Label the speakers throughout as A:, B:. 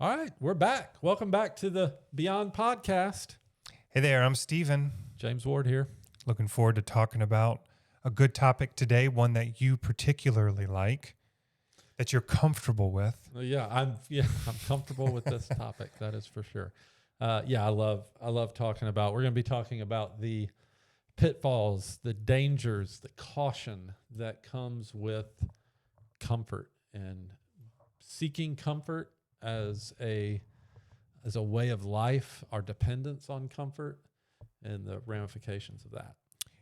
A: All right, we're back. Welcome back to the Beyond Podcast.
B: Hey there, I'm Steven.
A: James Ward here.
B: Looking forward to talking about a good topic today, one that you particularly like, that you're comfortable with.
A: I'm comfortable with this topic. That is for sure. I love talking about. We're going to be talking about the pitfalls, the dangers, the caution that comes with comfort and seeking comfort as a way of life, our dependence on comfort, and the ramifications of that.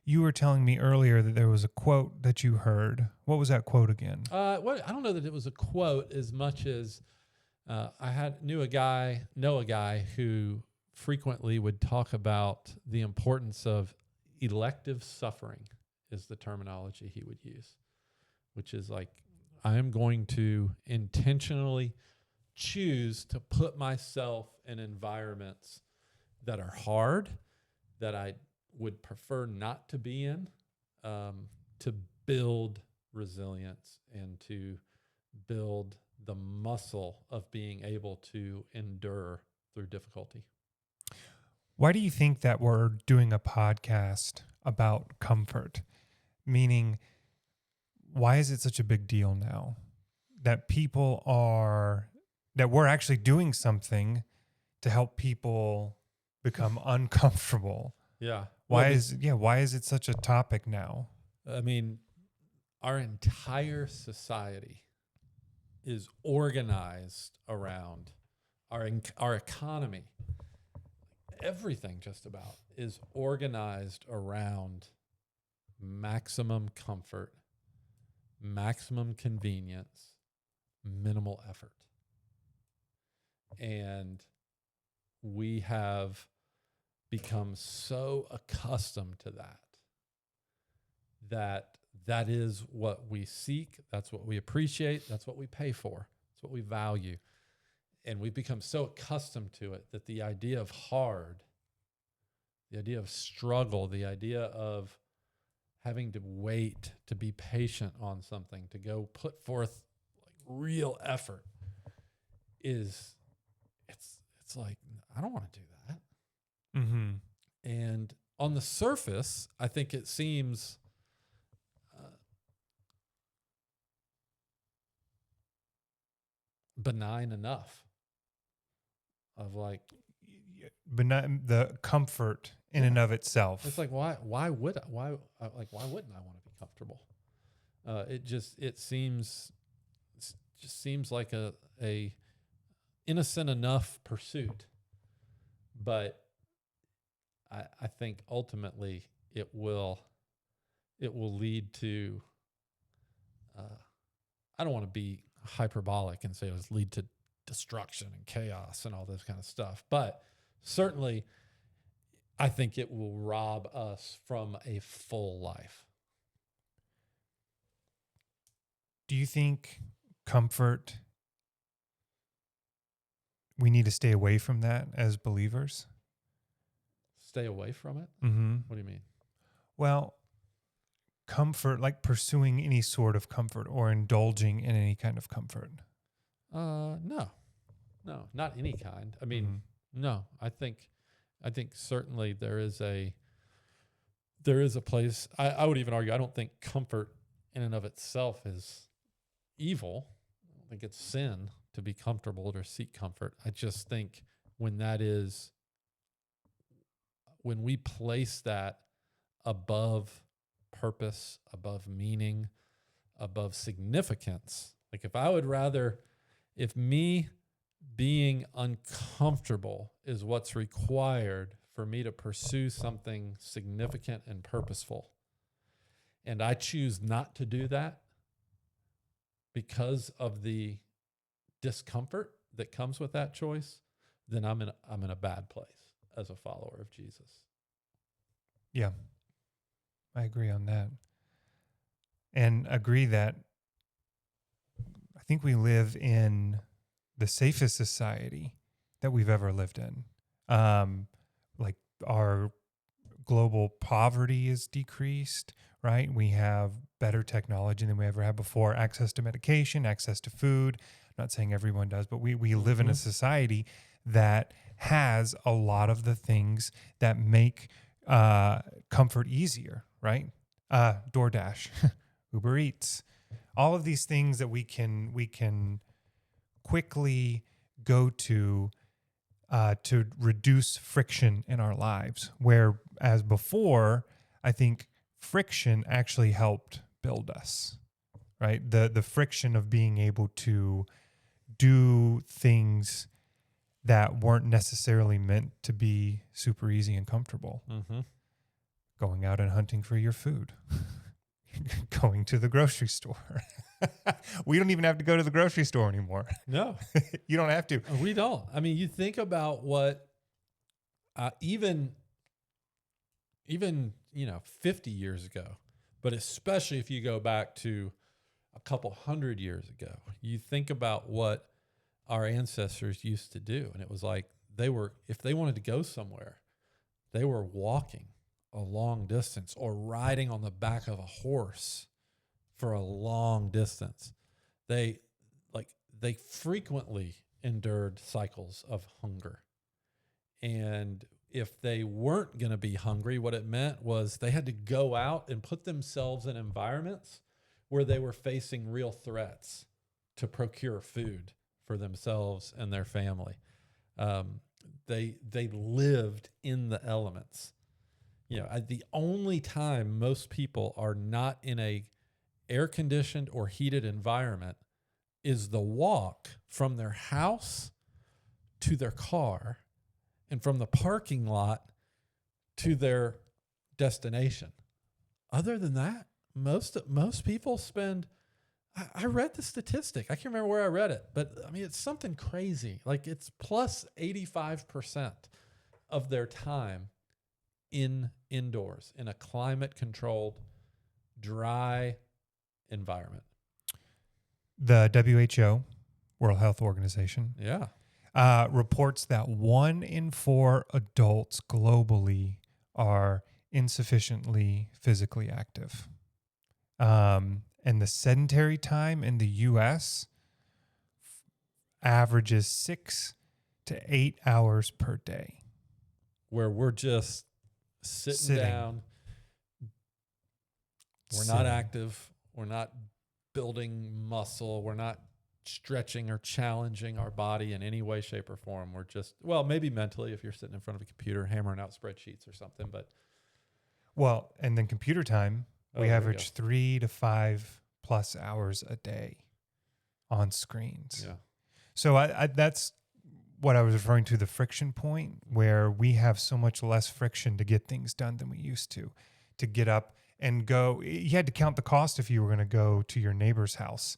B: You were telling me earlier that there was a quote that you heard. What was that quote again?
A: I don't know that it was a quote as much as I know a guy who frequently would talk about the importance of elective suffering is the terminology he would use, which is like, I am going to intentionally choose to put myself in environments that are hard, that I would prefer not to be in, to build resilience and to build the muscle of being able to endure through difficulty.
B: Why do you think that we're doing a podcast about comfort? Meaning, why is it such a big deal now that we're actually doing something to help people become uncomfortable?
A: Yeah.
B: Why is it such a topic now?
A: I mean, our entire society is organized around our economy. Everything just about is organized around maximum comfort, maximum convenience, minimal effort. And we have become so accustomed to that is what we seek, that's what we appreciate, that's what we pay for, that's what we value. And we've become so accustomed to it that the idea of hard, the idea of struggle, the idea of having to wait, to be patient on something, to go put forth like real effort it's like, I don't want to do that.
B: Mm-hmm.
A: And on the surface, I think it seems benign enough of like,
B: But not the comfort in and of itself.
A: it's like, why wouldn't I want to be comfortable? It just seems like a innocent enough pursuit, but I think ultimately it will lead to, I don't want to be hyperbolic and say it will lead to destruction and chaos and all this kind of stuff, but certainly I think it will rob us from a full life.
B: Do you think comfort, we need to stay away from that as believers?
A: Stay away from it?
B: Mm-hmm.
A: What do you mean?
B: Well, comfort, like pursuing any sort of comfort or indulging in any kind of comfort.
A: No, not any kind. I mean, no, I think certainly there is a place. I would even argue, I don't think comfort in and of itself is evil. I don't think it's sin to be comfortable or seek comfort. I just think when we place that above purpose, above meaning, above significance, like if me being uncomfortable is what's required for me to pursue something significant and purposeful, and I choose not to do that because of the discomfort that comes with that choice, then I'm in a bad place as a follower of Jesus.
B: Yeah, I agree on that. And agree that I think we live in the safest society that we've ever lived in. Like our global poverty is decreased, right? We have better technology than we ever had before, access to medication, access to food, I'm not saying everyone does, but we live in a society that has a lot of the things that make comfort easier, right? DoorDash, Uber Eats, all of these things that we can quickly go to reduce friction in our lives. Whereas before, I think friction actually helped build us, right? The friction of being able to do things that weren't necessarily meant to be super easy and comfortable.
A: Mm-hmm.
B: Going out and hunting for your food, going to the grocery store. We don't even have to go to the grocery store anymore.
A: No,
B: You don't have to.
A: we don't. I mean, you think about what even 50 years ago, but especially if you go back to a couple hundred years ago, you think about what our ancestors used to do. And it was like if they wanted to go somewhere, they were walking a long distance or riding on the back of a horse for a long distance. They frequently endured cycles of hunger. And if they weren't going to be hungry, what it meant was they had to go out and put themselves in environments where they were facing real threats to procure food for themselves and their family. They lived in the elements. The only time most people are not in a air-conditioned or heated environment is the walk from their house to their car and from the parking lot to their destination. Other than that, most people spend, I read the statistic. I can't remember where I read it, but I mean, it's something crazy. Like it's plus 85% of their time indoors in a climate controlled, dry environment.
B: The WHO, World Health Organization,
A: Yeah.
B: reports that 1 in 4 adults globally are insufficiently physically active. And the sedentary time in the U.S. averages 6 to 8 hours per day.
A: Where we're just sitting down. We're not active. We're not building muscle. We're not stretching or challenging our body in any way, shape, or form. We're just, maybe mentally if you're sitting in front of a computer hammering out spreadsheets or something, but.
B: Well, and then computer time, we
A: there
B: average 3 to 5 plus hours a day on screens.
A: Yeah.
B: So I that's what I was referring to, the friction point, where we have so much less friction to get things done than we used to get up and go. You had to count the cost if you were going to go to your neighbor's house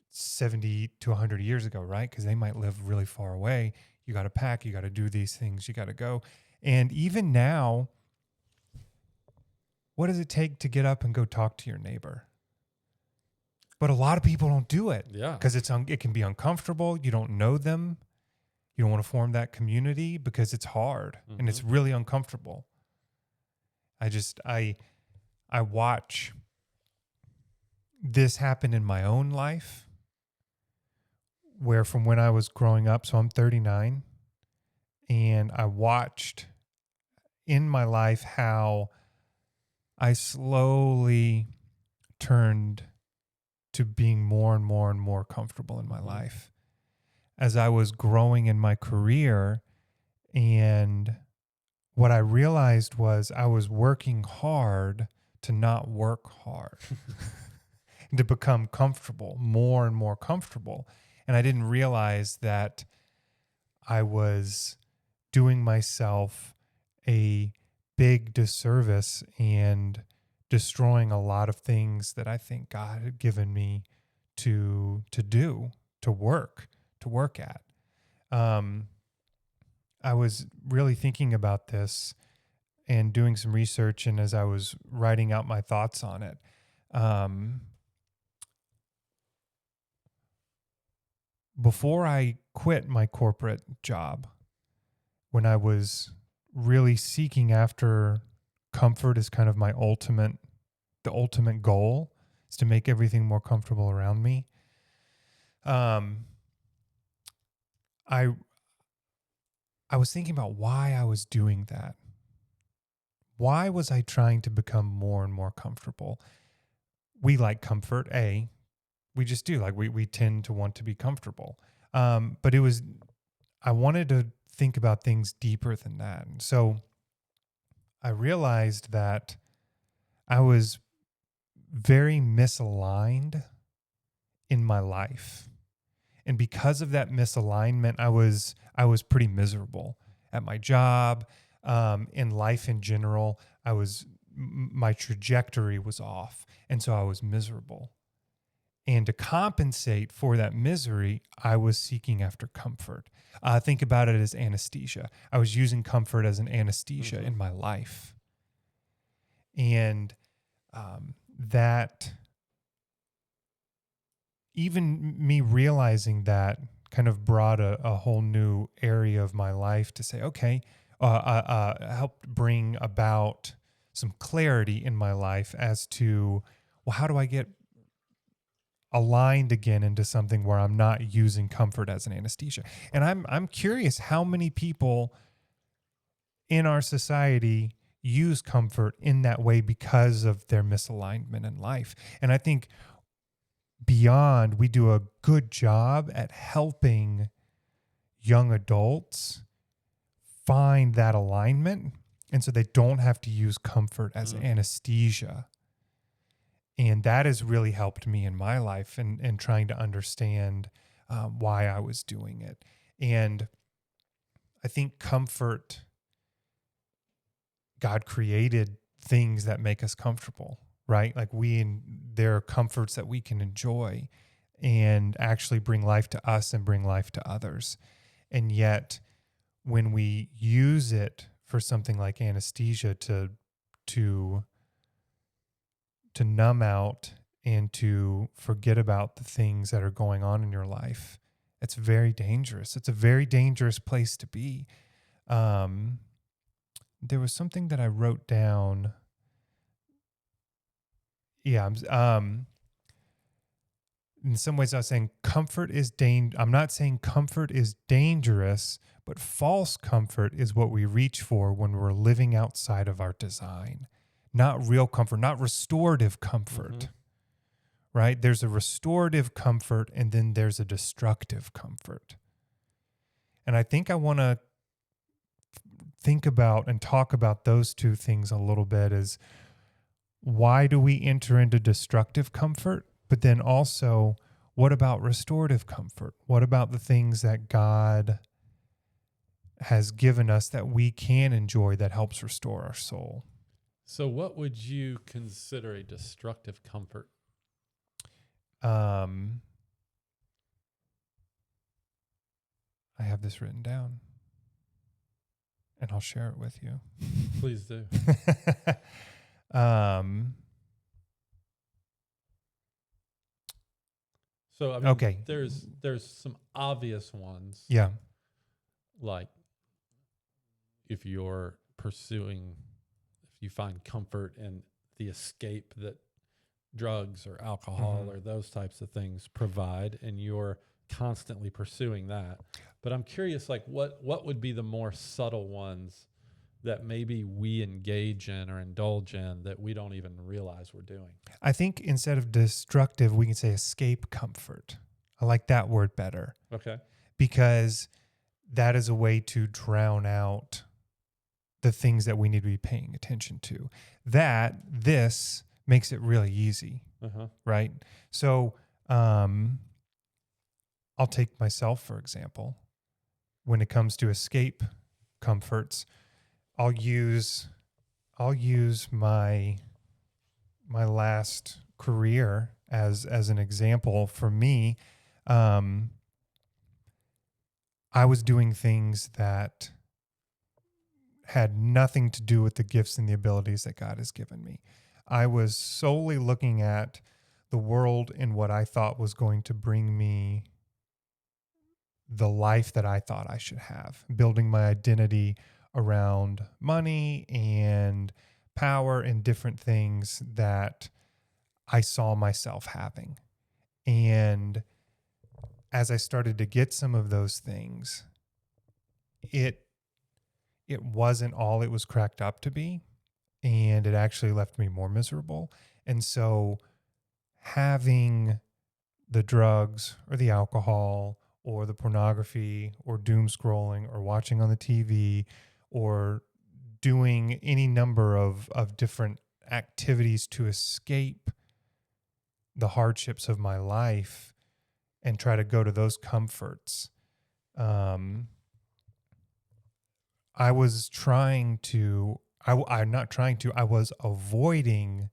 B: 70 to 100 years ago, right? Because they might live really far away. You got to pack, you got to do these things, you got to go. And even now, what does it take to get up and go talk to your neighbor? But a lot of people don't do it.
A: Yeah.
B: Because it can be uncomfortable. You don't know them. You don't want to form that community because it's hard and it's really uncomfortable. I watch this happen in my own life, where from when I was growing up, so I'm 39, and I watched in my life how I slowly turned to being more and more and more comfortable in my life as I was growing in my career. And what I realized was I was working hard to not work hard and to become comfortable, more and more comfortable. And I didn't realize that I was doing myself a big disservice and destroying a lot of things that I think God had given me to do, to work at. I was really thinking about this and doing some research, and as I was writing out my thoughts on it, before I quit my corporate job, when I was really seeking after comfort as kind of the ultimate goal is to make everything more comfortable around me. I I was thinking about why I was doing that. Why was I trying to become more and more comfortable? We like comfort, we just do. Like we tend to want to be comfortable. But I wanted to think about things deeper than that. And so I realized that I was very misaligned in my life. And because of that misalignment, I was pretty miserable at my job, in life in general. My trajectory was off. And so I was miserable. And to compensate for that misery, I was seeking after comfort. Think about it as anesthesia. I was using comfort as an anesthesia in my life. And that, even me realizing that, kind of brought a whole new area of my life to say, okay, helped bring about some clarity in my life as to, well, how do I get aligned again into something where I'm not using comfort as an anesthesia? And I'm curious how many people in our society use comfort in that way because of their misalignment in life. And I think beyond, we do a good job at helping young adults find that alignment. And so they don't have to use comfort as anesthesia. And that has really helped me in my life and trying to understand why I was doing it. And I think comfort, God created things that make us comfortable, right? Like there are comforts that we can enjoy and actually bring life to us and bring life to others. And yet when we use it for something like anesthesia to numb out and to forget about the things that are going on in your life, it's very dangerous. It's a very dangerous place to be. There was something that I wrote down. Yeah. In some ways I was saying I'm not saying comfort is dangerous, but false comfort is what we reach for when we're living outside of our design. Not real comfort, not restorative comfort, right? There's a restorative comfort and then there's a destructive comfort. And I think I want to think about and talk about those two things a little bit. Is why do we enter into destructive comfort? But then also, what about restorative comfort? What about the things that God has given us that we can enjoy that helps restore our soul?
A: So what would you consider a destructive comfort?
B: I have this written down and I'll share it with you.
A: Please do. So I mean,
B: Okay.
A: there's some obvious ones.
B: Yeah.
A: Like if you find comfort in the escape that drugs or alcohol or those types of things provide, and you're constantly pursuing that. But I'm curious, like what would be the more subtle ones that maybe we engage in or indulge in that we don't even realize we're doing?
B: I think instead of destructive, we can say escape comfort. I like that word better.
A: Okay.
B: Because that is a way to drown out the things that we need to be paying attention to. This makes it really easy, right? So I'll take myself, for example. When it comes to escape comforts, I'll use my last career as an example. For me, I was doing things that had nothing to do with the gifts and the abilities that God has given me. I was solely looking at the world and what I thought was going to bring me the life that I thought I should have, building my identity around money and power and different things that I saw myself having. And as I started to get some of those things, it wasn't all it was cracked up to be, and it actually left me more miserable. And so having the drugs or the alcohol or the pornography or doom scrolling or watching on the TV or doing any number of different activities to escape the hardships of my life and try to go to those comforts. I was I was avoiding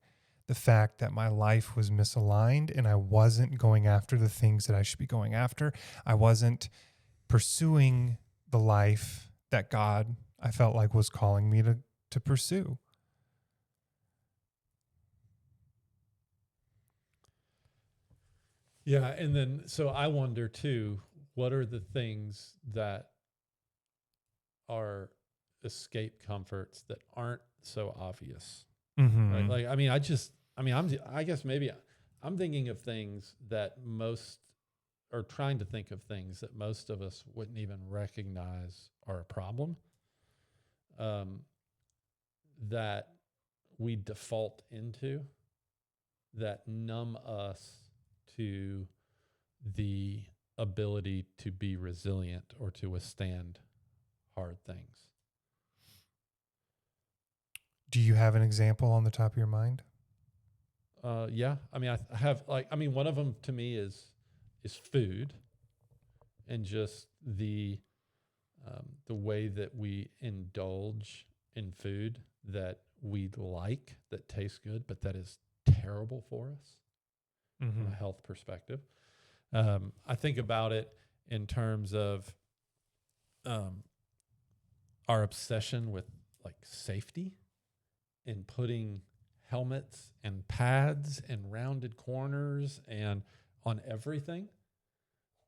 B: the fact that my life was misaligned and I wasn't going after the things that I should be going after. I wasn't pursuing the life that God, I felt like, was calling me to pursue.
A: Yeah. And then, so I wonder too, what are the things that are escape comforts that aren't so obvious?
B: Mm-hmm.
A: Right. Like, I guess maybe I'm thinking of things that most, or trying to think of things that most of us wouldn't even recognize are a problem, that we default into, that numb us to the ability to be resilient or to withstand hard things.
B: Do you have an example on the top of your mind?
A: Yeah. I mean, I have, like, I mean, one of them to me is food, and just the way that we indulge in food that we like, that tastes good, but that is terrible for us from a health perspective. I think about it in terms of our obsession with like safety and putting helmets and pads and rounded corners and on everything,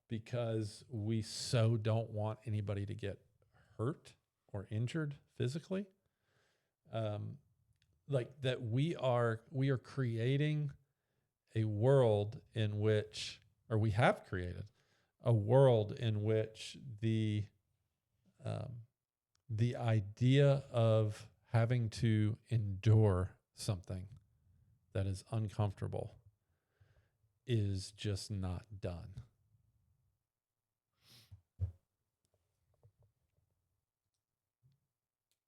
A: because we so don't want anybody to get hurt or injured physically. Like that we are creating a world in which, or we have created a world in which the idea of having to endure something that is uncomfortable is just not done.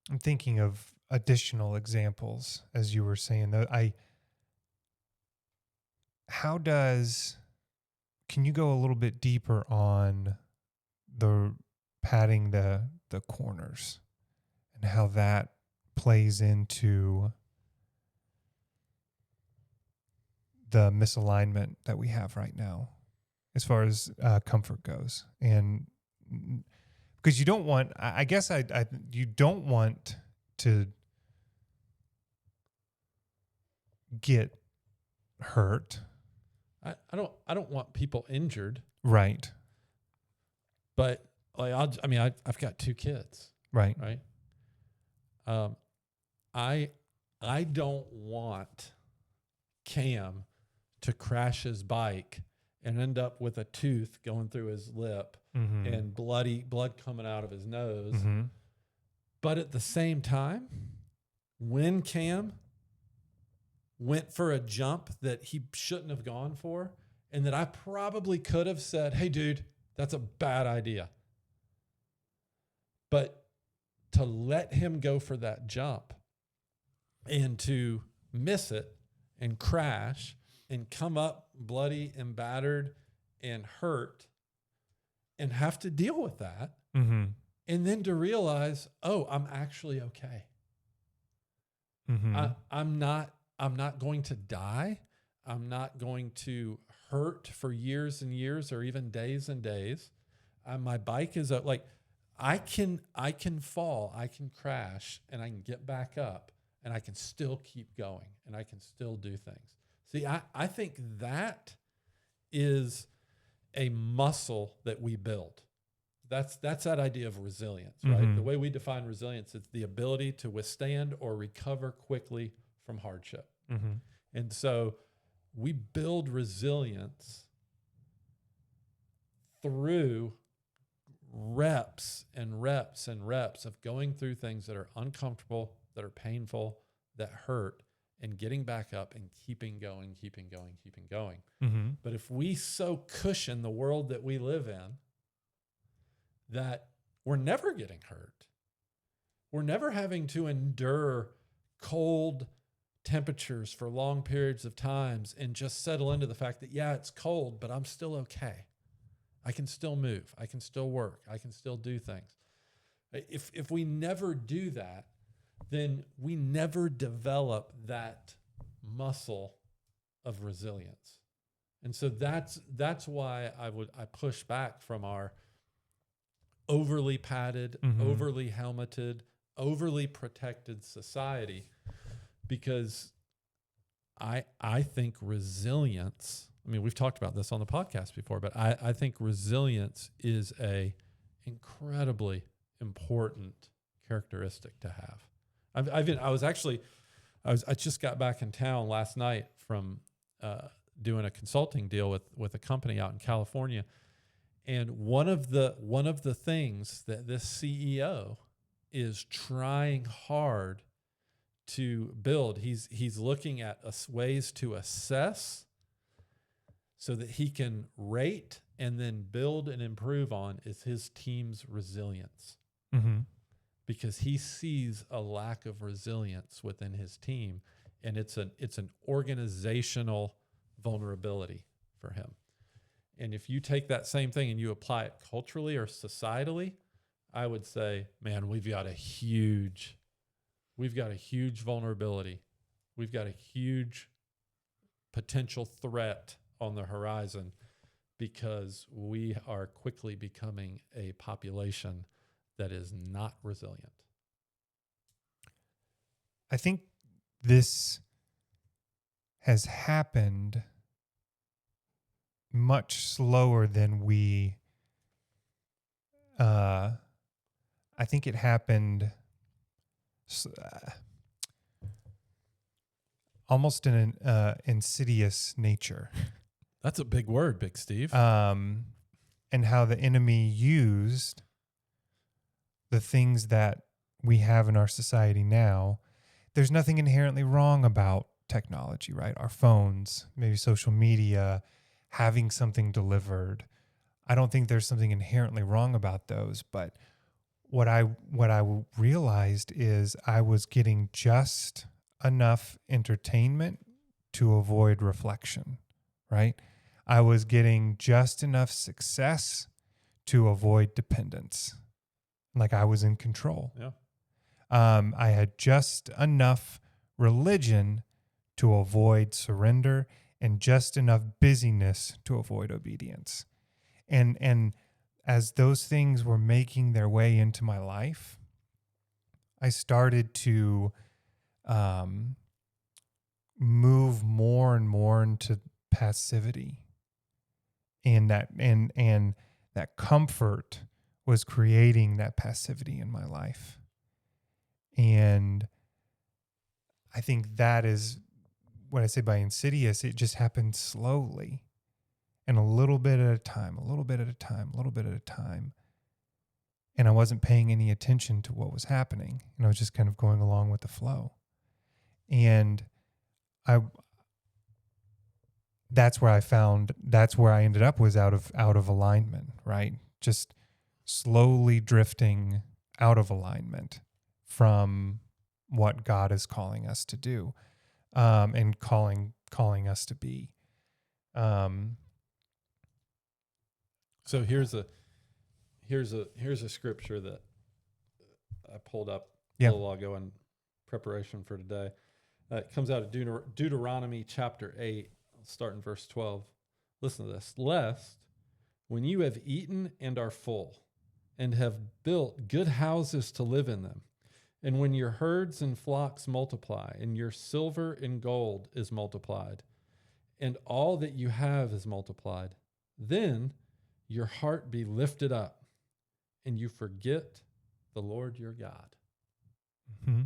B: I'm thinking of additional examples as you were saying that can you go a little bit deeper on the padding the corners and how that plays into the misalignment that we have right now as far as comfort goes? And because you don't want, I guess you don't want to get hurt.
A: I don't want people injured,
B: Right.
A: but like I've got 2 kids,
B: Right.
A: right? I don't want Cam to crash his bike and end up with a tooth going through his lip and blood coming out of his nose. But at the same time, when Cam went for a jump that he shouldn't have gone for, and that I probably could have said, "Hey dude, that's a bad idea." But to let him go for that jump and to miss it and crash and come up bloody and battered and hurt and have to deal with that. And then to realize, oh, I'm actually okay. I'm not going to die. I'm not going to hurt for years and years or even days and days. My bike is like, I can fall, I can crash, and I can get back up, and I can still keep going, and I can still do things. See, I think that is a muscle that we build. That's that idea of resilience, right? The way we define resilience, it's the ability to withstand or recover quickly from hardship. And so we build resilience through reps and reps and reps of going through things that are uncomfortable, that are painful, that hurt, and getting back up and keeping going, keeping going, keeping going.
B: Mm-hmm.
A: But if we so cushion the world that we live in that we're never getting hurt, we're never having to endure cold temperatures for long periods of times and just settle into the fact that, yeah, it's cold, but I'm still okay. I can still move. I can still work. I can still do things. If we never do that, then we never develop that muscle of resilience. And so that's why I push back from our overly padded,
B: Mm-hmm.
A: overly helmeted, overly protected society, because I think resilience, I mean, we've talked about this on the podcast before, but I think resilience is a incredibly important characteristic to have. I just got back in town last night from doing a consulting deal with a company out in California. And one of the things that this CEO is trying hard to build, he's looking at ways to assess so that he can rate and then build and improve on is his team's resilience.
B: Mm-hmm.
A: Because he sees a lack of resilience within his team, and it's an organizational vulnerability for him. And if you take that same thing and you apply it culturally or societally, I would say, man, we've got a huge vulnerability. We've got a huge potential threat on the horizon because we are quickly becoming a population that is not resilient.
B: I think this has happened much slower than we. I think it happened almost in an insidious nature.
A: That's a big word, Big Steve.
B: And how the enemy used the things that we have in our society now. There's nothing inherently wrong about technology, right? Our phones, maybe social media, having something delivered. I don't think there's something inherently wrong about those, but what I realized is I was getting just enough entertainment to avoid reflection, right? I was getting just enough success to avoid dependence. Like I was in control.
A: Yeah.
B: I had just enough religion to avoid surrender and just enough busyness to avoid obedience. And as those things were making their way into my life, I started to move more and more into passivity. And that comfort was creating that passivity in my life. And I think that is what I say by insidious. It just happened slowly and a little bit at a time, a little bit at a time, a little bit at a time. And I wasn't paying any attention to what was happening. And I was just kind of going along with the flow. And that's where I ended up was out of alignment, right? Just slowly drifting out of alignment from what God is calling us to do, and calling us to be.
A: So here's a scripture that I pulled up a little while ago in preparation for today. It comes out of Deuteronomy chapter 8, start in verse 12. Listen to this. Lest when you have eaten and are full, and have built good houses to live in them, and when your herds and flocks multiply, and your silver and gold is multiplied, and all that you have is multiplied, then your heart be lifted up, and you forget the Lord your God.
B: Mm-hmm.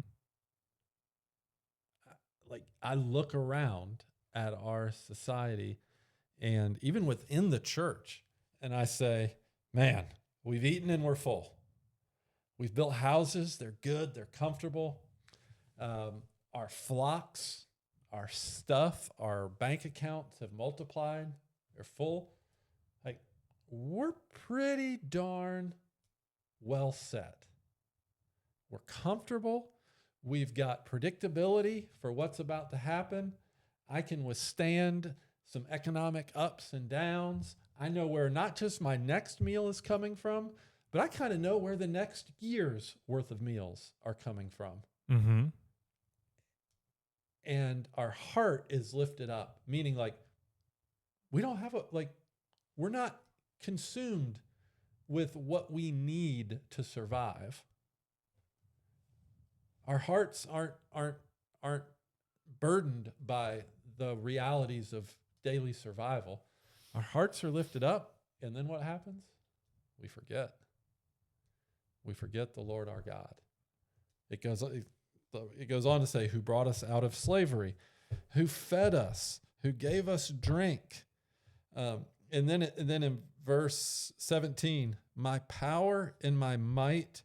A: Like, I look around at our society, and even within the church, and I say, man, we've eaten and we're full. We've built houses. They're good. They're comfortable. Our flocks, our stuff, our bank accounts have multiplied. They're full. Like, we're pretty darn well set. We're comfortable. We've got predictability for what's about to happen. I can withstand some economic ups and downs. I know where not just my next meal is coming from, but I kind of know where the next year's worth of meals are coming from.
B: Mm-hmm.
A: And our heart is lifted up, meaning like we don't have we're not consumed with what we need to survive. Our hearts aren't burdened by the realities of daily survival. Our hearts are lifted up, and then what happens? We forget. We forget the Lord our God. It goes on to say, who brought us out of slavery, who fed us, who gave us drink. And then in verse 17, my power and my might,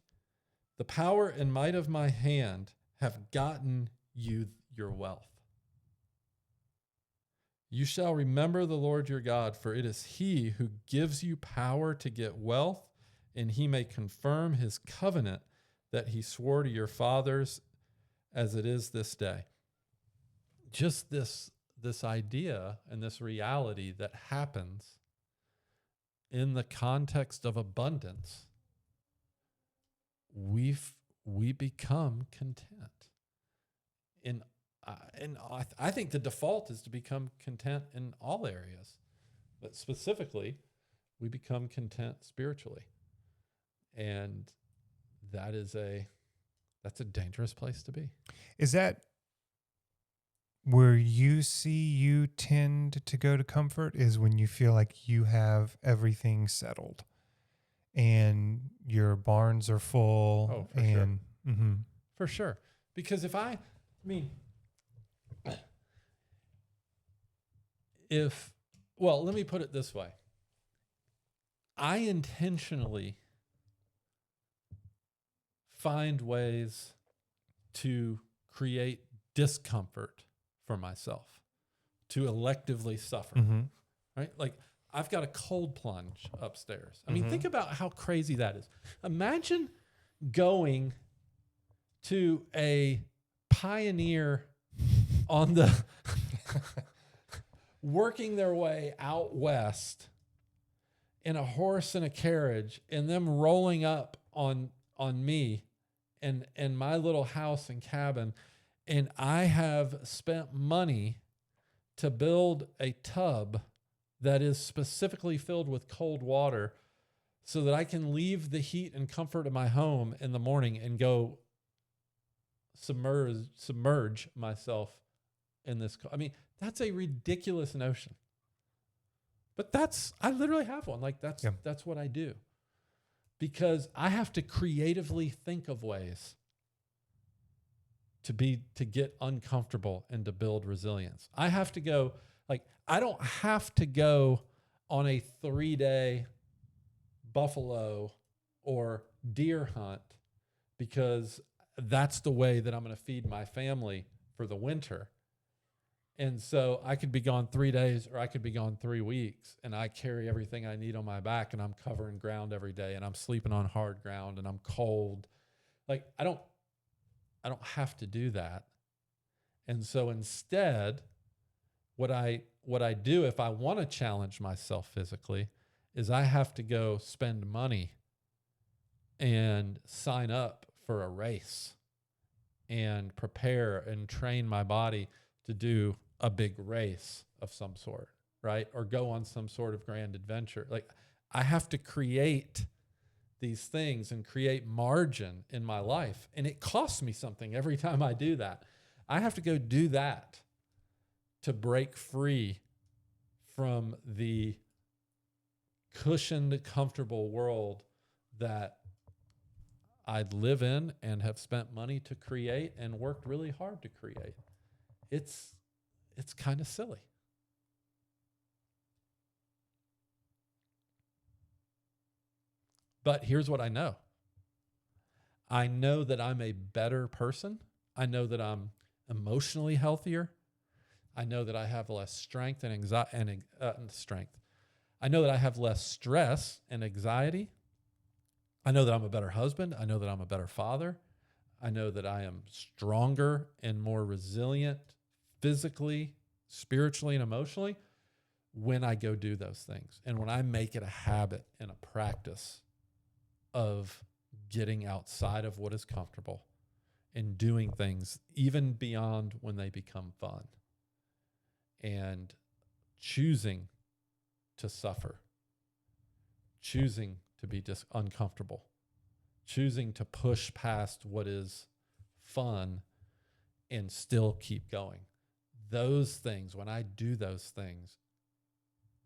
A: the power and might of my hand have gotten you your wealth. You shall remember the Lord your God, for it is he who gives you power to get wealth, and he may confirm his covenant that he swore to your fathers as it is this day. Just this idea and this reality that happens in the context of abundance, we become content. And I think the default is to become content in all areas, but specifically, we become content spiritually, and that's a dangerous place to be.
B: Is that where you tend to go to comfort? Is when you feel like you have everything settled and your barns are full?
A: Oh, for
B: and,
A: sure.
B: Mm-hmm.
A: For sure. Because let me put it this way. I intentionally find ways to create discomfort for myself, to electively suffer,
B: Mm-hmm.
A: right? Like, I've got a cold plunge upstairs. I mean, think about how crazy that is. Imagine going to a pioneer on the working their way out west in a horse and a carriage, and them rolling up on me and my little house and cabin, and I have spent money to build a tub that is specifically filled with cold water so that I can leave the heat and comfort of my home in the morning and go submerge myself in this. I mean, that's a ridiculous notion. But I literally have one. Like, that's what I do. Because I have to creatively think of ways to get uncomfortable and to build resilience. I have to go, I don't have to go on a 3-day buffalo or deer hunt because that's the way that I'm going to feed my family for the winter. And so I could be gone 3 days or I could be gone 3 weeks, and I carry everything I need on my back, and I'm covering ground every day, and I'm sleeping on hard ground, and I'm cold. Like, I don't have to do that. And so instead, what I do if I want to challenge myself physically is I have to go spend money and sign up for a race and prepare and train my body to do a big race of some sort, right? Or go on some sort of grand adventure. Like, I have to create these things and create margin in my life. And it costs me something every time I do that. I have to go do that to break free from the cushioned, comfortable world that I live in and have spent money to create and worked really hard to create. It's kind of silly. But here's what I know. I know that I'm a better person. I know that I'm emotionally healthier. I know that I have less strength and anxiety strength. I know that I have less stress and anxiety. I know that I'm a better husband. I know that I'm a better father. I know that I am stronger and more resilient physically, spiritually, and emotionally when I go do those things. And when I make it a habit and a practice of getting outside of what is comfortable and doing things even beyond when they become fun and choosing to suffer, choosing to be just uncomfortable, choosing to push past what is fun and still keep going. Those things, when I do those things,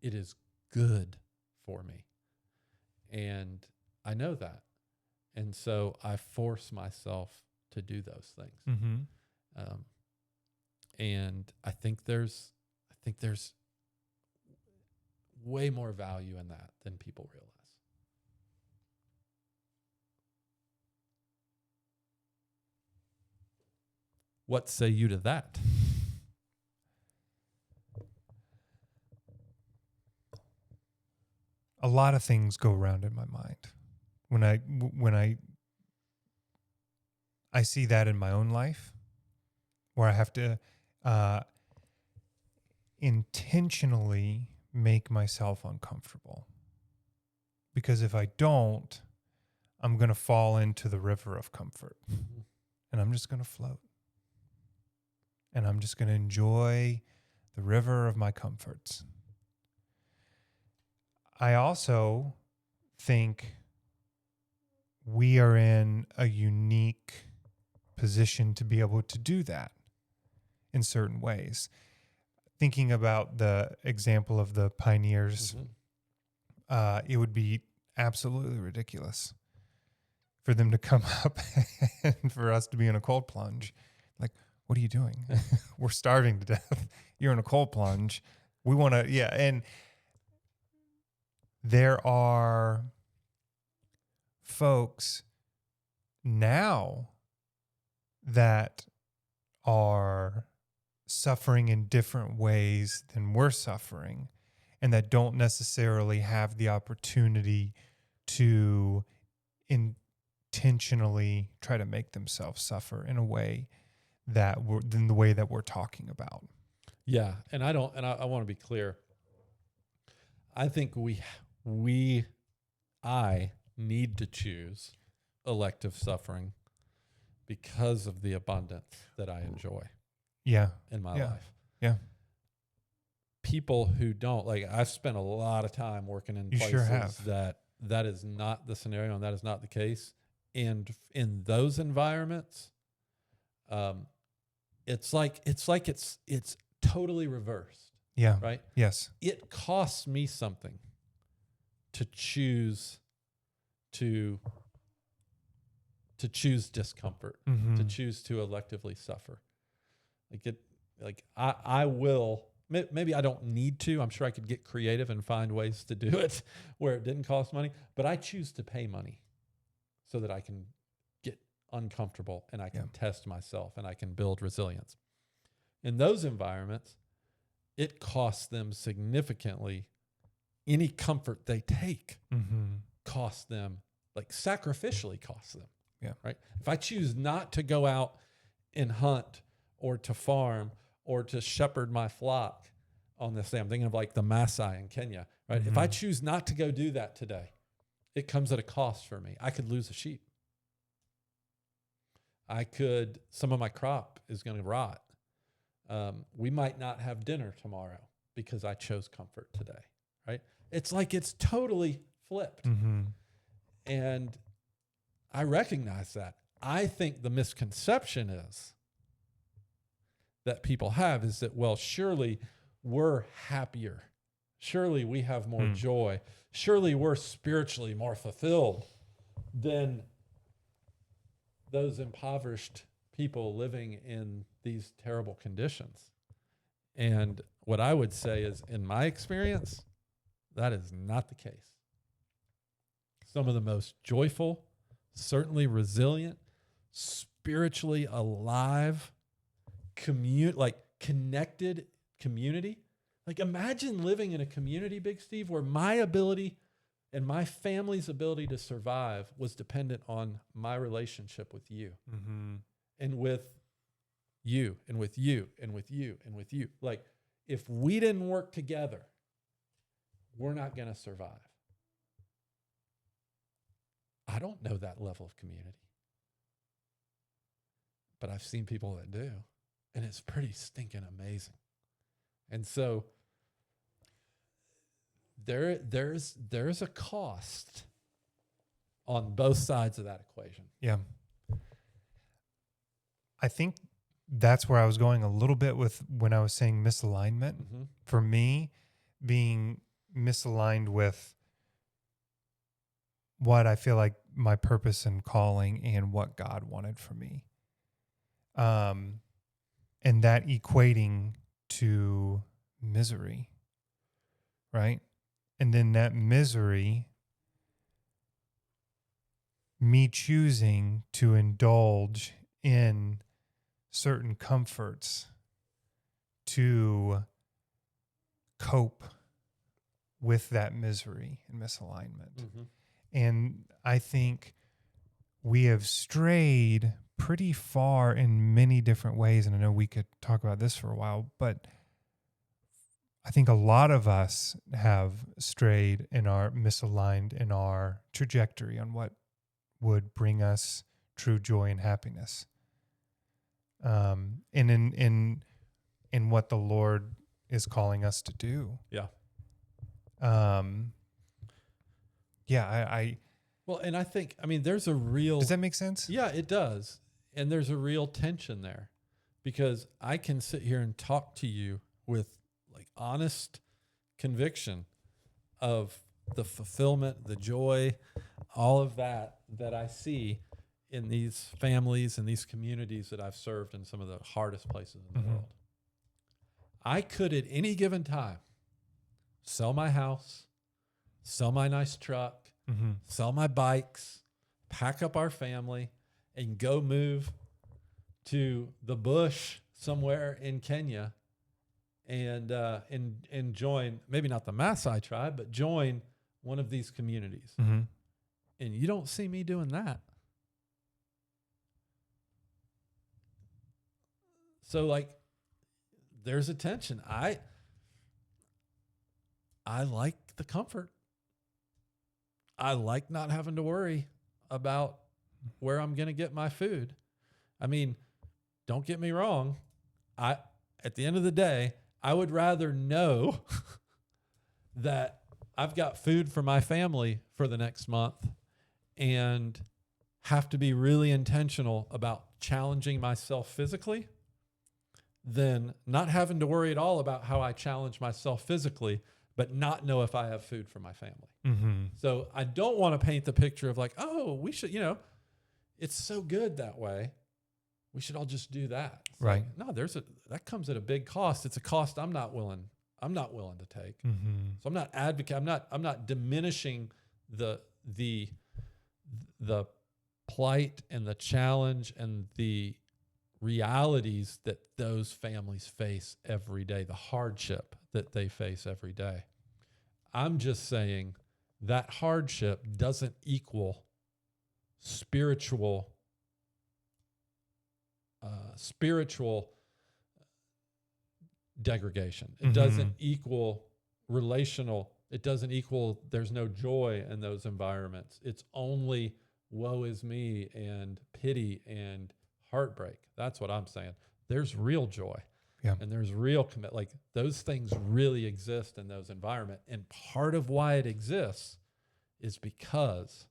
A: it is good for me. And I know that. And so I force myself to do those things.
B: Mm-hmm.
A: And I think there's way more value in that than people realize. What say you to that?
B: A lot of things go around in my mind when I see that in my own life, where I have to intentionally make myself uncomfortable, because if I don't, I'm going to fall into the river of comfort, and I'm just going to float, and I'm just going to enjoy the river of my comforts. I also think we are in a unique position to be able to do that in certain ways. Thinking about the example of the pioneers, it would be absolutely ridiculous for them to come up and for us to be in a cold plunge. Like, what are you doing? We're starving to death. You're in a cold plunge. We want to, yeah. And there are folks now that are suffering in different ways than we're suffering, and that don't necessarily have the opportunity to intentionally try to make themselves suffer in a way that than the way that we're talking about.
A: Yeah, and I want to be clear. I think I need to choose elective suffering because of the abundance that I enjoy in my life.
B: Yeah.
A: People who don't, like, I've spent a lot of time working in places
B: sure have.
A: that is not the scenario and that is not the case. And in those environments, it's totally reversed.
B: Yeah.
A: Right?
B: Yes.
A: It costs me something to choose discomfort, to choose to electively suffer. I will, maybe I don't need to. I'm sure I could get creative and find ways to do it where it didn't cost money, but I choose to pay money so that I can get uncomfortable and I can test myself and I can build resilience. In those environments, it costs them significantly. Any comfort they take costs them, like sacrificially costs them.
B: Yeah.
A: Right. If I choose not to go out and hunt or to farm or to shepherd my flock on this day, I'm thinking of like the Maasai in Kenya, right? If I choose not to go do that today, it comes at a cost for me. I could lose a sheep. Some of my crop is going to rot. We might not have dinner tomorrow because I chose comfort today, right? It's like it's totally flipped. And I recognize that. I think the misconception is that people have is that, well, surely we're happier. Surely we have more joy. Surely we're spiritually more fulfilled than those impoverished people living in these terrible conditions. And what I would say is, in my experience, that is not the case. some of the most joyful, certainly resilient, spiritually alive, connected community. Like imagine living in a community, Big Steve, where my ability and my family's ability to survive was dependent on my relationship with you and with you and with you and with you and with you. Like if we didn't work together, we're not going to survive. I don't know that level of community, but I've seen people that do, and it's pretty stinking amazing. And so there's a cost on both sides of that equation.
B: Yeah. I think that's where I was going a little bit with when I was saying misalignment.
A: Mm-hmm.
B: For me, being misaligned with what I feel like my purpose and calling and what God wanted for me. And that equating to misery, right? And then that misery, me choosing to indulge in certain comforts to cope with that misery and misalignment.
A: Mm-hmm.
B: And I think we have strayed pretty far in many different ways. And I know we could talk about this for a while, but I think a lot of us have strayed and are misaligned in our trajectory on what would bring us true joy and happiness. And in what the Lord is calling us to do.
A: Yeah. Well, and I think, there's a real...
B: Does that make sense?
A: Yeah, it does. And there's a real tension there because I can sit here and talk to you with like honest conviction of the fulfillment, the joy, all of that I see in these families and these communities that I've served in some of the hardest places in the world. I could at any given time sell my house, sell my nice truck, sell my bikes, pack up our family, and go move to the bush somewhere in Kenya and join, maybe not the Maasai tribe, but join one of these communities. And you don't see me doing that. So like, there's a tension. I like the comfort. I like not having to worry about where I'm going to get my food. Don't get me wrong. At the end of the day, I would rather know that I've got food for my family for the next month and have to be really intentional about challenging myself physically than not having to worry at all about how I challenge myself physically, but not know if I have food for my family. So I don't want to paint the picture of like, oh, we should, it's so good that way. We should all just do that. It's
B: right.
A: Like, no, that comes at a big cost. It's a cost I'm not willing to take. So I'm not advocating, I'm not diminishing the plight and the challenge and the realities that those families face every day, the hardship that they face every day. I'm just saying that hardship doesn't equal spiritual degradation. It doesn't equal relational. It doesn't equal there's no joy in those environments. It's only woe is me and pity and heartbreak. That's what I'm saying. There's real joy.
B: Yeah.
A: And there's real commit. Like those things really exist in those environments. And part of why it exists is because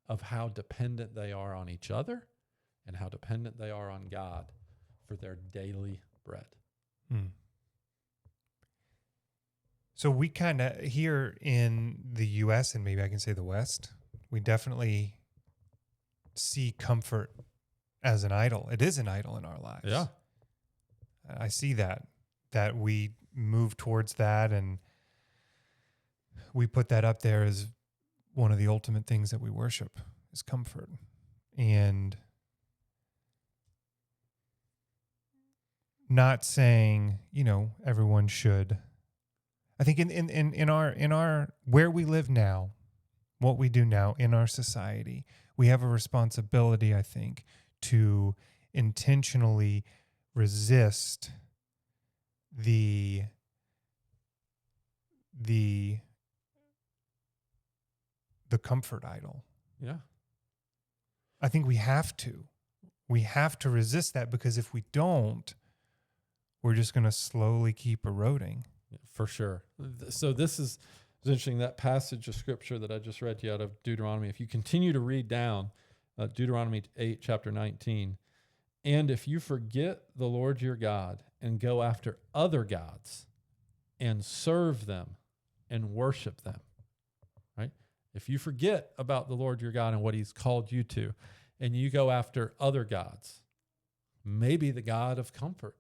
A: of how dependent they are on each other and how dependent they are on God for their daily bread.
B: So we kind of, here in the U.S., and maybe I can say the West, we definitely see comfort as an idol. It is an idol in our lives.
A: Yeah.
B: I see that we move towards that and we put that up there as one of the ultimate things that we worship is comfort. And not saying, everyone should. I think in our where we live now, what we do now in our society, we have a responsibility, I think, to intentionally resist the comfort idol.
A: Yeah.
B: I think we have to. We have to resist that, because if we don't, we're just going to slowly keep eroding.
A: For sure. So this is interesting, that passage of scripture that I just read to you out of Deuteronomy. If you continue to read down Deuteronomy 8, chapter 19, and if you forget the Lord your God and go after other gods and serve them and worship them, right? If you forget about the Lord your God and what he's called you to, and you go after other gods, maybe the God of comfort,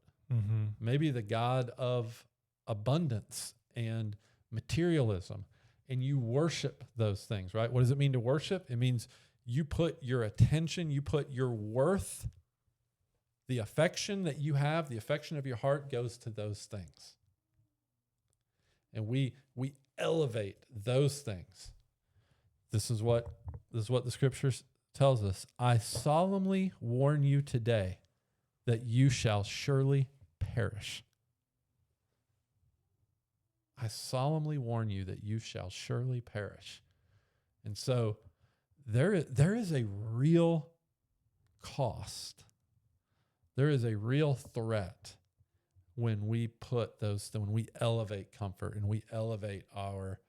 A: maybe the God of abundance and materialism, and you worship those things, right? What does it mean to worship? It means you put your attention, you put your worth, the affection that you have, the affection of your heart goes to those things. And we elevate those things. This is what the scriptures tells us. I solemnly warn you today that you shall surely perish. I solemnly warn you that you shall surely perish. And so there is a real cost. There is a real threat when we when we elevate comfort and we elevate our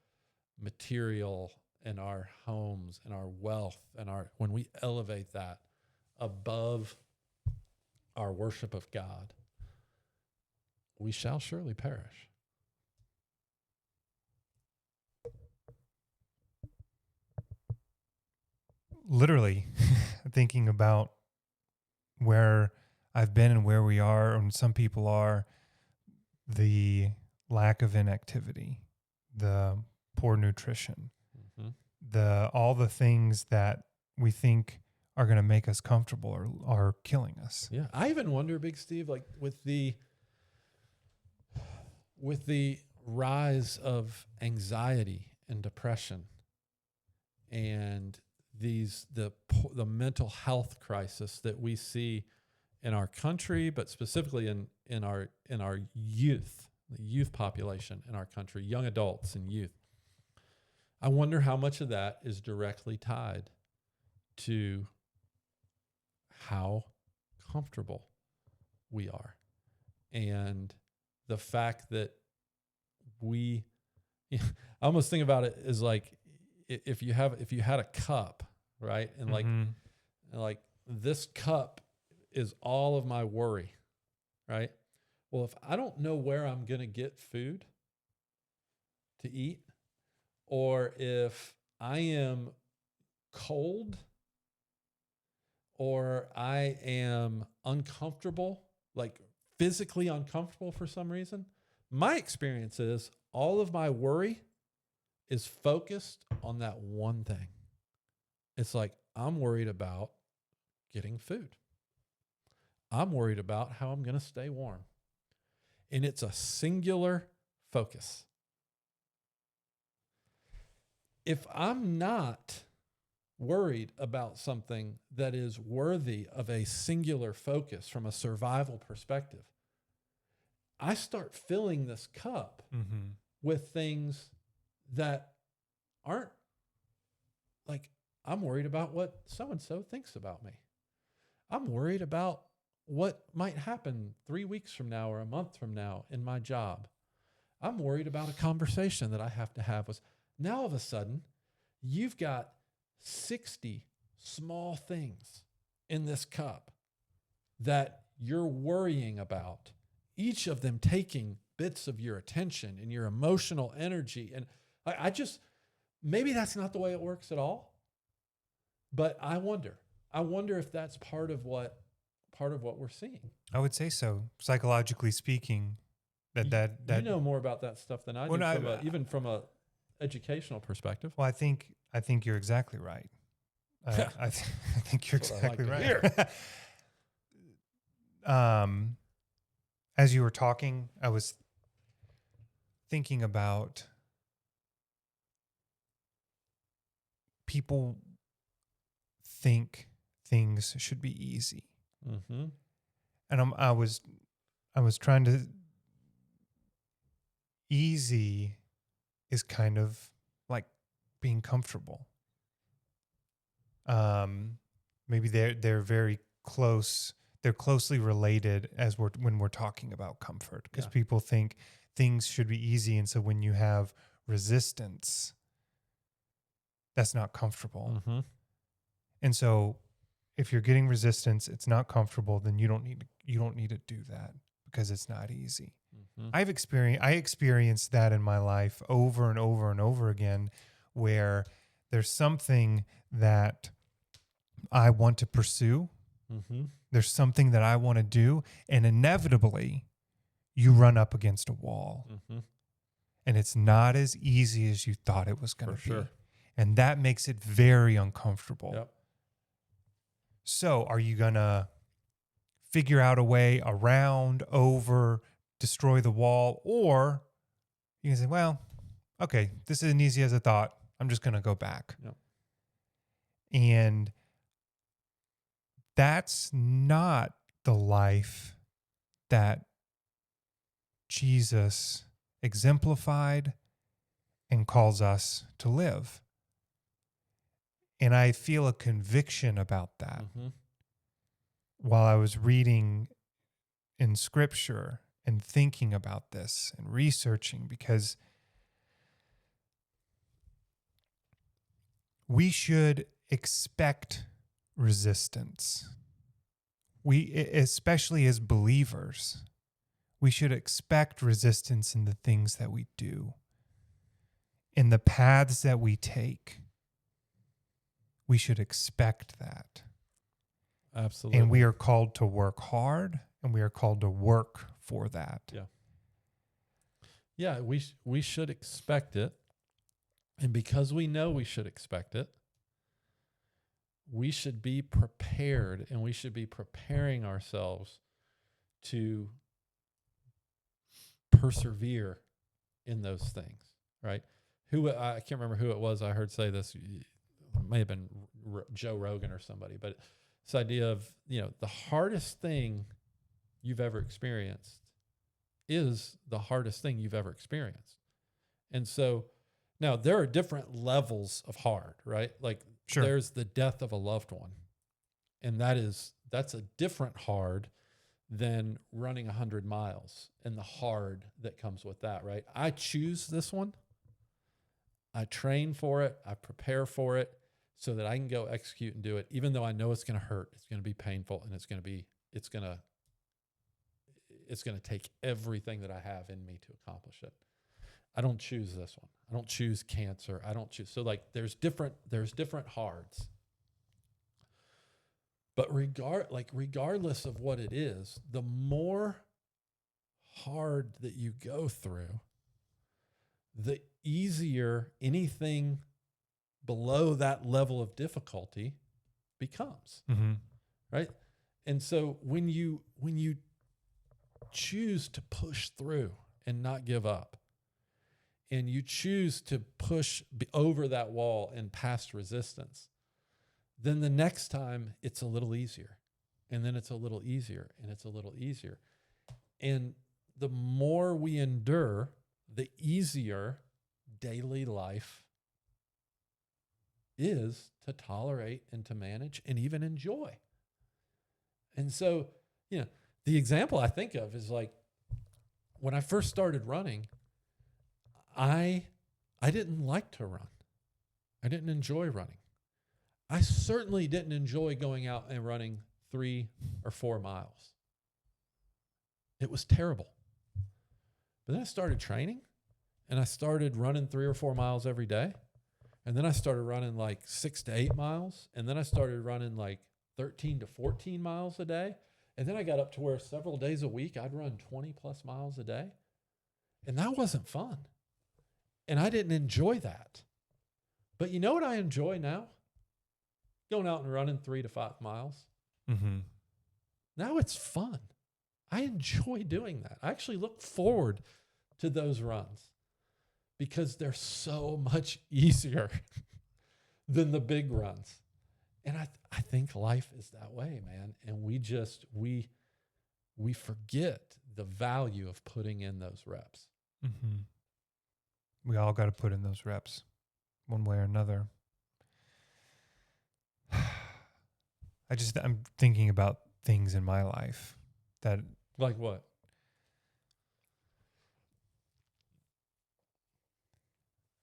A: material and our homes and our wealth and when we elevate that above our worship of God, we shall surely perish.
B: Literally thinking about where I've been and where we are, and some people are, the lack of inactivity, the poor nutrition, all the things that we think are going to make us comfortable are killing us.
A: Yeah. I even wonder, Big Steve, like with the rise of anxiety and depression and the mental health crisis that we see in our country, but specifically in our youth, the youth population in our country, young adults and youth. I wonder how much of that is directly tied to how comfortable we are, and the fact that I almost think about it as like if you had a cup, right, and like this cup is all of my worry, right? Well, if I don't know where I'm going to get food to eat, or if I am cold, or I am uncomfortable, like physically uncomfortable for some reason, my experience is all of my worry is focused on that one thing. It's like, I'm worried about getting food. I'm worried about how I'm going to stay warm. And it's a singular focus. If I'm not worried about something that is worthy of a singular focus from a survival perspective, I start filling this cup with things that aren't, like, I'm worried about what so-and-so thinks about me. I'm worried about what might happen 3 weeks from now or a month from now in my job. I'm worried about a conversation that I have to have with. Now, all of a sudden, you've got 60 small things in this cup that you're worrying about, each of them taking bits of your attention and your emotional energy. And I just, maybe that's not the way it works at all, but I wonder if that's part of what we're seeing.
B: I would say so, psychologically speaking. That
A: you know more about that stuff than I do, even from a educational perspective.
B: Well, I think I think you're exactly right. I think you're
A: That's what I like
B: exactly
A: to
B: right. As you were talking, I was thinking about people think things should be easy,
A: Mm-hmm.
B: and I was trying to. Easy is kind of like being comfortable. Maybe they're very close. They're closely related as when we're talking about comfort, because
A: Yeah.
B: people think things should be easy, and so when you have resistance, that's not comfortable.
A: Mm-hmm.
B: And so, if you're getting resistance, it's not comfortable. Then you don't need to do that because it's not easy.
A: Mm-hmm.
B: I experienced that in my life over and over and over again, where there's something that I want to pursue.
A: Mm-hmm.
B: There's something that I want to do, and inevitably you run up against a wall,
A: Mm-hmm.
B: and it's not as easy as you thought it was going
A: For
B: to be.
A: sure.
B: And that makes it very uncomfortable.
A: Yep.
B: So are you going to figure out a way around, over, destroy the wall, or you can say, well, okay, this isn't easy as I thought. I'm just going to go back.
A: Yep.
B: And that's not the life that Jesus exemplified and calls us to live. And I feel a conviction about that
A: Mm-hmm.
B: while I was reading in scripture and thinking about this and researching, because we should expect resistance. We, especially as believers, we should expect resistance in the things that we do, in the paths that we take. We should expect that.
A: Absolutely.
B: And we are called to work hard, and we are called to work for that.
A: Yeah. Yeah, we should expect it. And because we know we should expect it, we should be prepared, and we should be preparing ourselves to persevere in those things, right? I can't remember who it was I heard say this. It may have been Joe Rogan or somebody, but this idea of, the hardest thing you've ever experienced is the hardest thing you've ever experienced. And so now there are different levels of hard, right? Like
B: Sure.
A: There's the death of a loved one. And that's a different hard than running 100 miles and the hard that comes with that, right? I choose this one. I train for it. I prepare for it so that I can go execute and do it, even though I know it's going to hurt. It's going to be painful, and it's going to take everything that I have in me to accomplish it. I don't choose this one. I don't choose cancer. I don't choose. So there's different hards. But regardless of what it is, the more hard that you go through, the easier anything below that level of difficulty becomes.
B: Mm-hmm.
A: Right? And so when you choose to push through and not give up, and you choose to push over that wall and past resistance, then the next time it's a little easier, and then it's a little easier, and it's a little easier. And the more we endure, the easier daily life is to tolerate and to manage and even enjoy. And so, the example I think of is when I first started running, I didn't like to run. I didn't enjoy running. I certainly didn't enjoy going out and running 3 or 4 miles. It was terrible. But then I started training, and I started running 3 or 4 miles every day. And then I started running 6 to 8 miles. And then I started running 13 to 14 miles a day. And then I got up to where several days a week I'd run 20 plus miles a day. And that wasn't fun. And I didn't enjoy that. But you know what I enjoy now? Going out and running 3 to 5 miles.
B: Mm-hmm.
A: Now it's fun. I enjoy doing that. I actually look forward to those runs because they're so much easier than the big runs. And I think life is that way, man. And we forget the value of putting in those reps.
B: Mm-hmm. We all got to put in those reps one way or another. I'm thinking about things in my life that,
A: Like what?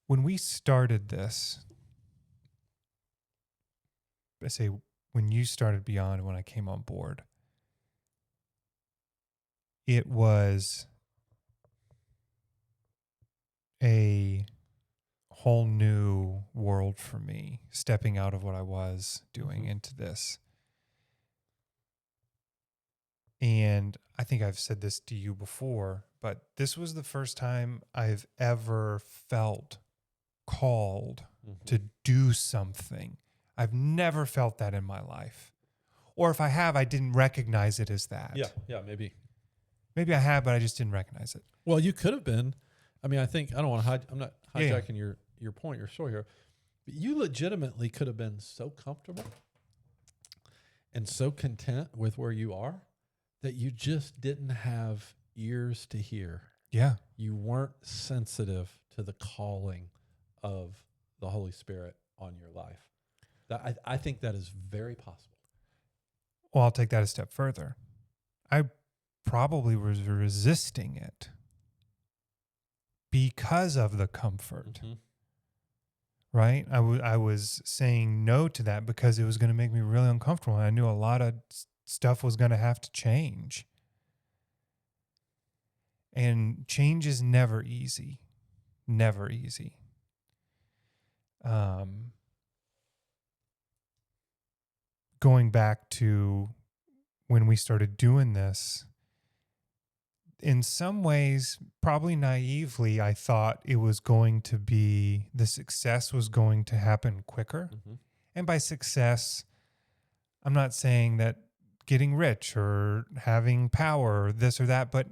B: when we started this, I say when you started Beyond, when I came on board, it was a whole new world for me, stepping out of what I was doing into this. And I think I've said this to you before, but this was the first time I've ever felt called to do something. I've never felt that in my life. Or if I have, I didn't recognize it as that.
A: Yeah, maybe.
B: Maybe I have, but I just didn't recognize it.
A: Well, you could have been. I mean, I think I don't want to. I'm not hijacking
B: Yeah.
A: your point, your story here. But you legitimately could have been so comfortable and so content with where you are that you just didn't have ears to hear.
B: Yeah.
A: You weren't sensitive to the calling of the Holy Spirit on your life. I think that is very possible.
B: Well, I'll take that a step further. I probably was resisting it because of the comfort, right? I was saying no to that because it was going to make me really uncomfortable. And I knew a lot of stuff was going to have to change. And change is never easy. Never easy. Going back to when we started doing this, in some ways, probably naively, I thought it was going to be, the success was going to happen quicker. And by success, I'm not saying that getting rich or having power or this or that, but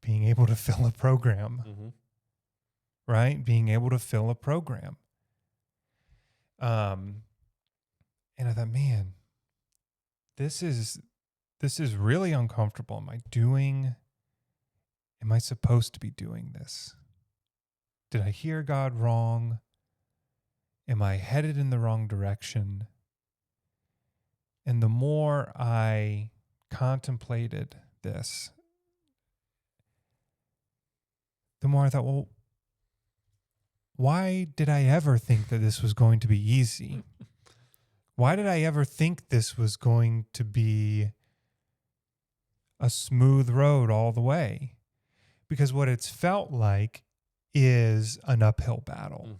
B: being able to fill a program, right? Being able to fill a program. And I thought, man, this is really uncomfortable. Am I supposed to be doing this? Did I hear God wrong? Am I headed in the wrong direction? And the more I contemplated this, the more I thought, well, why did I ever think that this was going to be easy? Why did I ever think this was going to be a smooth road all the way? Because what it's felt like is an uphill battle.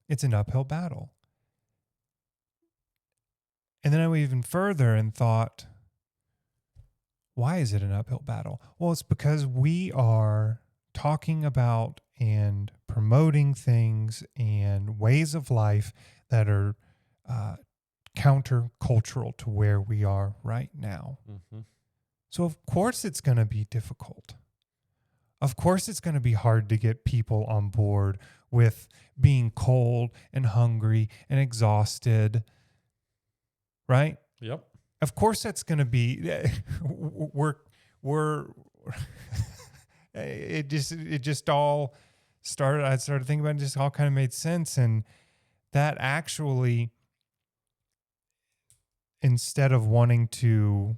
B: It's an uphill battle. And then I went even further and thought, why is it an uphill battle? Well, it's because we are talking about and promoting things and ways of life that are countercultural to where we are right now. So of course it's going to be difficult. Of course it's going to be hard to get people on board with being cold and hungry and exhausted, right?
A: Yep.
B: Of course that's going to be, it just all started, I started thinking about it, just all kind of made sense. And that actually, instead of wanting to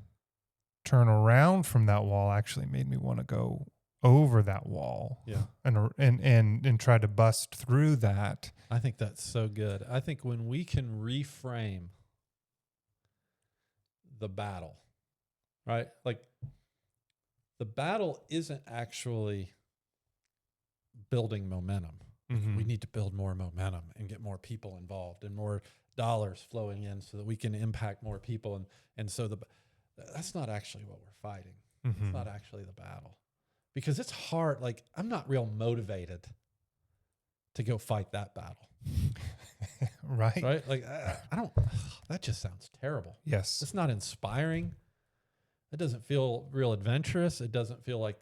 B: turn around from that wall, actually made me want to go over that wall, and try to bust through that.
A: I think that's so good. I think when we can reframe the battle, right? Like the battle isn't actually building momentum. We need to build more momentum and get more people involved and more dollars flowing in so that we can impact more people. And so that's not actually what we're fighting. It's not actually the battle, because it's hard. Like I'm not real motivated to go fight that battle.
B: Right.
A: Right? Like, I don't, that just sounds terrible.
B: Yes.
A: It's not inspiring. It doesn't feel real adventurous. It doesn't feel like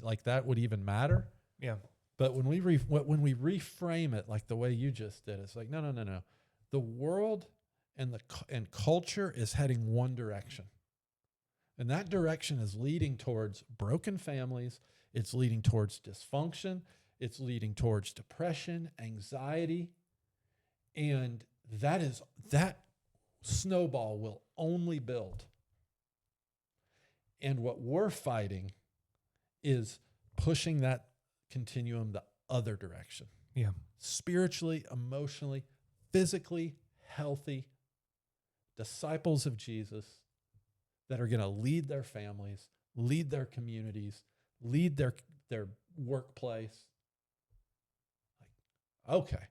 A: like that would even matter.
B: Yeah.
A: But when we reframe it like the way you just did, it's like, no. The world and culture is heading one direction. And that direction is leading towards broken families. It's leading towards dysfunction. It's leading towards depression, anxiety. And that snowball will only build. And what we're fighting is pushing that continuum the other direction.
B: Yeah.
A: Spiritually, emotionally, physically healthy disciples of Jesus that are going to lead their families, lead their communities, lead their workplace. Like, okay.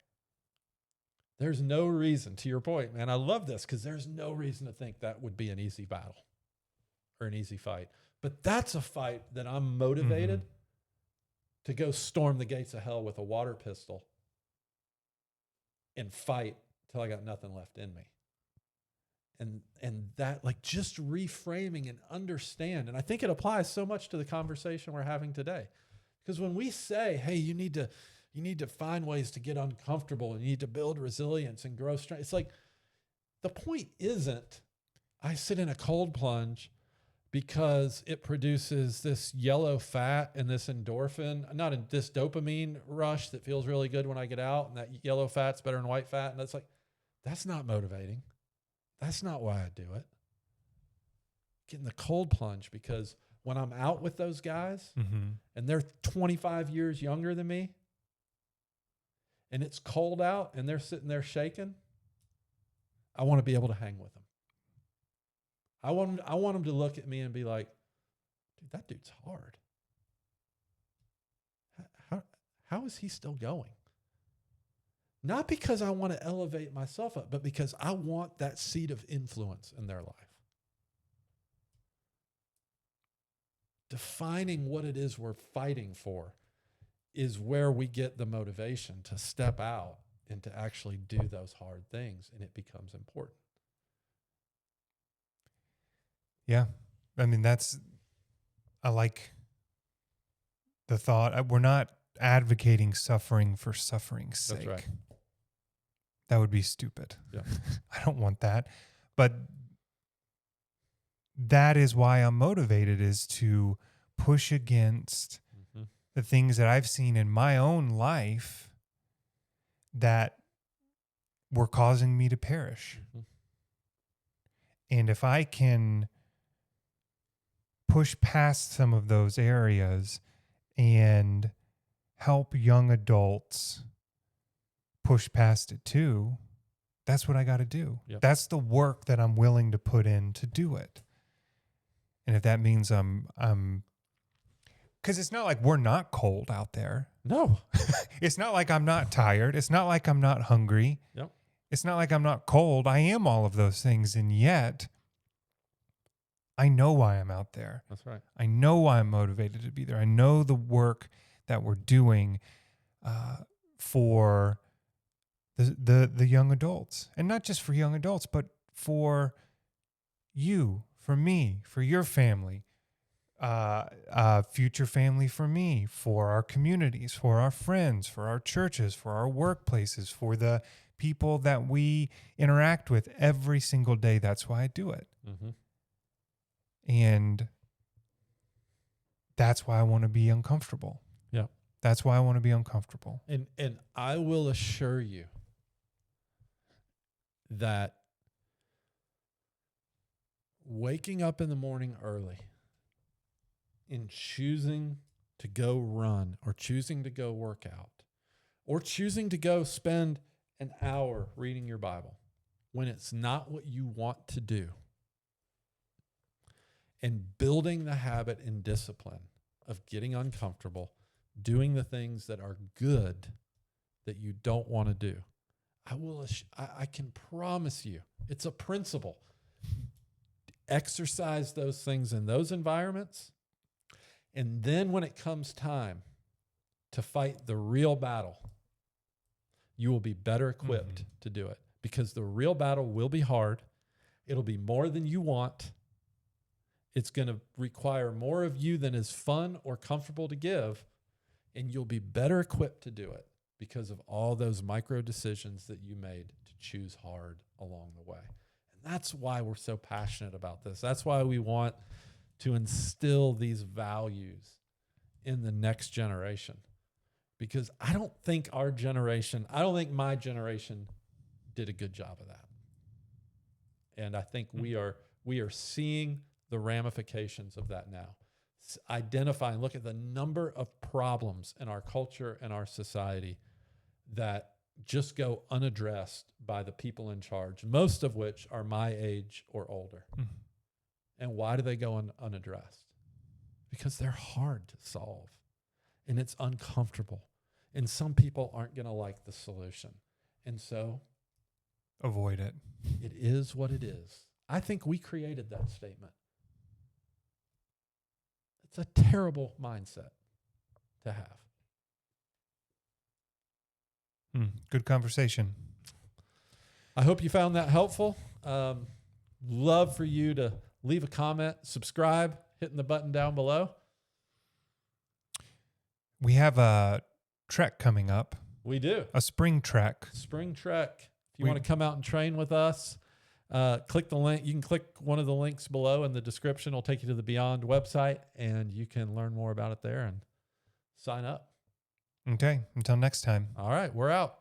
A: There's no reason, to your point, man, I love this because there's no reason to think that would be an easy battle or an easy fight. But that's a fight that I'm motivated to go storm the gates of hell with a water pistol and fight till I got nothing left in me. And that, like, just reframing and understand. And I think it applies so much to the conversation we're having today. Because when we say, hey, you need to find ways to get uncomfortable and you need to build resilience and grow strength. It's like, the point isn't I sit in a cold plunge because it produces this yellow fat and this endorphin, not in this dopamine rush that feels really good when I get out, and that yellow fat's better than white fat. And that's like, that's not motivating. That's not why I do it. Get in the cold plunge because when I'm out with those guys and they're 25 years younger than me and it's cold out and they're sitting there shaking, I want to be able to hang with them. I want them to look at me and be like, dude, that dude's hard. How is he still going? Not because I want to elevate myself up, but because I want that seed of influence in their life. Defining what it is we're fighting for is where we get the motivation to step out and to actually do those hard things, and it becomes important.
B: Yeah. I mean, I like the thought. We're not advocating suffering for suffering's sake.
A: That's right.
B: That would be stupid.
A: Yeah.
B: I don't want that. But that is why I'm motivated, is to push against the things that I've seen in my own life that were causing me to perish. And if I can push past some of those areas and help young adults push past it too, that's what I got to do.
A: Yep.
B: That's the work that I'm willing to put in to do it. And if that means I'm because it's not like we're not cold out there.
A: No.
B: It's not like I'm not tired. It's not like I'm not hungry.
A: Yep.
B: It's not like I'm not cold. I am all of those things. And yet I know why I'm out there.
A: That's right.
B: I know why I'm motivated to be there. I know the work that we're doing for the young adults, and not just for young adults, but for you, for me, for your family, future family, for me, for our communities, for our friends, for our churches, for our workplaces, for the people that we interact with every single day. That's why I do it. And that's why I want to be uncomfortable.
A: Yeah.
B: That's why I want to be uncomfortable.
A: And I will assure you that waking up in the morning early and choosing to go run or choosing to go work out or choosing to go spend an hour reading your Bible when it's not what you want to do, and building the habit and discipline of getting uncomfortable, doing the things that are good that you don't want to do. I can promise you, it's a principle. Exercise those things in those environments. And then when it comes time to fight the real battle you will be better equipped to do it, because the real battle will be hard. It'll be more than you want. It's going to require more of you than is fun or comfortable to give, and you'll be better equipped to do it because of all those micro decisions that you made to choose hard along the way. And that's why we're so passionate about this. That's why we want to instill these values in the next generation, because I don't think my generation did a good job of that. And I think we are seeing the ramifications of that now. Identify and look at the number of problems in our culture and our society that just go unaddressed by the people in charge, most of which are my age or older. And why do they go unaddressed? Because they're hard to solve, and it's uncomfortable, and some people aren't going to like the solution. And so
B: avoid it.
A: It is what it is. I think we created that statement. It's a terrible mindset to have.
B: Good conversation.
A: I hope you found that helpful. Love for you to leave a comment, subscribe, hitting the button down below.
B: We have a trek coming up.
A: We do.
B: A spring trek.
A: Spring trek. If you want to come out and train with us, click the link. You can click one of the links below in the description. It'll take you to the Beyond website, and you can learn more about it there and sign up.
B: Okay. Until next time.
A: All right. We're out.